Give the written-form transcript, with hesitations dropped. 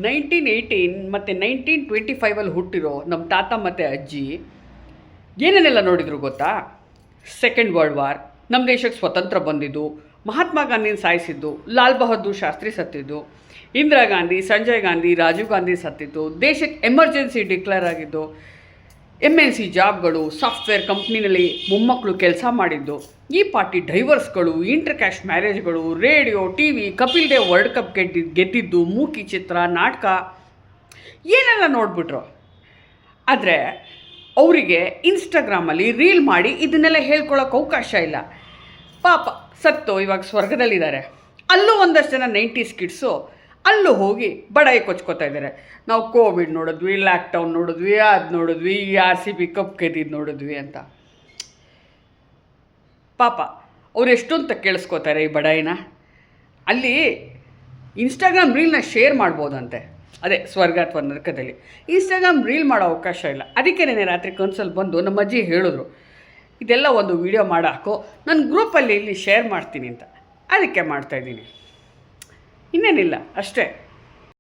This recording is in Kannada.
1918 ಮತ್ತು 1925 ಹುಟ್ಟಿರೋ ನಮ್ಮ ತಾತ ಮತ್ತು ಅಜ್ಜಿ ಏನೇನೆಲ್ಲ ನೋಡಿದ್ರು ಗೊತ್ತಾ? ಸೆಕೆಂಡ್ ವರ್ಲ್ಡ್ ವಾರ್, ನಮ್ಮ ದೇಶಕ್ಕೆ ಸ್ವತಂತ್ರ ಬಂದಿದ್ದು, ಮಹಾತ್ಮ ಗಾಂಧಿನ ಸಾಯಿಸಿದ್ದು, ಲಾಲ್ ಬಹದ್ದೂರ್ ಶಾಸ್ತ್ರಿ ಸತ್ತಿದ್ದು, ಇಂದಿರಾ ಗಾಂಧಿ, ಸಂಜಯ್ ಗಾಂಧಿ, ರಾಜೀವ್ ಗಾಂಧಿ ಸತ್ತಿದ್ದು, ದೇಶಕ್ಕೆ ಎಮರ್ಜೆನ್ಸಿ ಡಿಕ್ಲೇರ್ ಆಗಿದ್ದು, MNC ಜಾಬ್ಗಳು, ಸಾಫ್ಟ್ವೇರ್ ಕಂಪ್ನಿನಲ್ಲಿ ಮೊಮ್ಮಕ್ಕಳು ಕೆಲಸ ಮಾಡಿದ್ದು, ಈ ಪಾರ್ಟಿ ಡೈವರ್ಸ್ಗಳು, ಇಂಟರ್ ಕ್ಯಾಸ್ಟ್ ಮ್ಯಾರೇಜ್ಗಳು, radio, TV, Kapil Dev world cup ಗೆದ್ದಿದ್ದು, ಮೂಕಿ ಚಿತ್ರ, ನಾಟಕ ಏನೆಲ್ಲ ನೋಡಿಬಿಟ್ರು. ಆದರೆ ಅವರಿಗೆ ಇನ್ಸ್ಟಾಗ್ರಾಮಲ್ಲಿ ರೀಲ್ ಮಾಡಿ ಇದನ್ನೆಲ್ಲ ಹೇಳ್ಕೊಳ್ಳೋಕೆ ಅವಕಾಶ ಇಲ್ಲ. ಪಾಪ ಸತ್ತು ಇವಾಗ ಸ್ವರ್ಗದಲ್ಲಿದ್ದಾರೆ. ಅಲ್ಲೂ ಒಂದಷ್ಟು ಜನ 90s ಕಿಡ್ಸು ಅಲ್ಲೂ ಹೋಗಿ ಬಡಾಯಿ ಕೊಚ್ಕೋತಾ ಇದ್ದಾರೆ. ನಾವು ಕೋವಿಡ್ ನೋಡಿದ್ವಿ, ಲಾಕ್ಡೌನ್ ನೋಡಿದ್ವಿ, ಅದು ನೋಡಿದ್ವಿ, RCB ಕಪ್ ಗೆದ್ದಿದ್ದು ನೋಡಿದ್ವಿ ಅಂತ. ಪಾಪ ಅವ್ರು ಎಷ್ಟು ಅಂತ ಕೇಳಿಸ್ಕೋತಾರೆ ಈ ಬಡಾಯಿನ. ಅಲ್ಲಿ ಇನ್ಸ್ಟಾಗ್ರಾಮ್ ರೀಲ್ನ ಶೇರ್ ಮಾಡ್ಬೋದಂತೆ, ಅದೇ ಸ್ವರ್ಗ ಅಥವಾ ನರಕದಲ್ಲಿ. ಇನ್ಸ್ಟಾಗ್ರಾಮ್ ರೀಲ್ ಮಾಡೋ ಅವಕಾಶ ಇಲ್ಲ. ಅದಕ್ಕೆ ರಾತ್ರಿ ಕನ್ಸಲ್ಲಿ ಬಂದು ನಮ್ಮ ಅಜ್ಜಿ ಹೇಳಿದ್ರು, ಇದೆಲ್ಲ ಒಂದು ವಿಡಿಯೋ ಮಾಡಾಕೋ, ನನ್ನ ಗ್ರೂಪಲ್ಲಿ ಇಲ್ಲಿ ಶೇರ್ ಮಾಡ್ತೀನಿ ಅಂತ. ಅದಕ್ಕೆ ಮಾಡ್ತಾಯಿದ್ದೀನಿ, ಇನ್ನೇನಿಲ್ಲ ಅಷ್ಟೇ.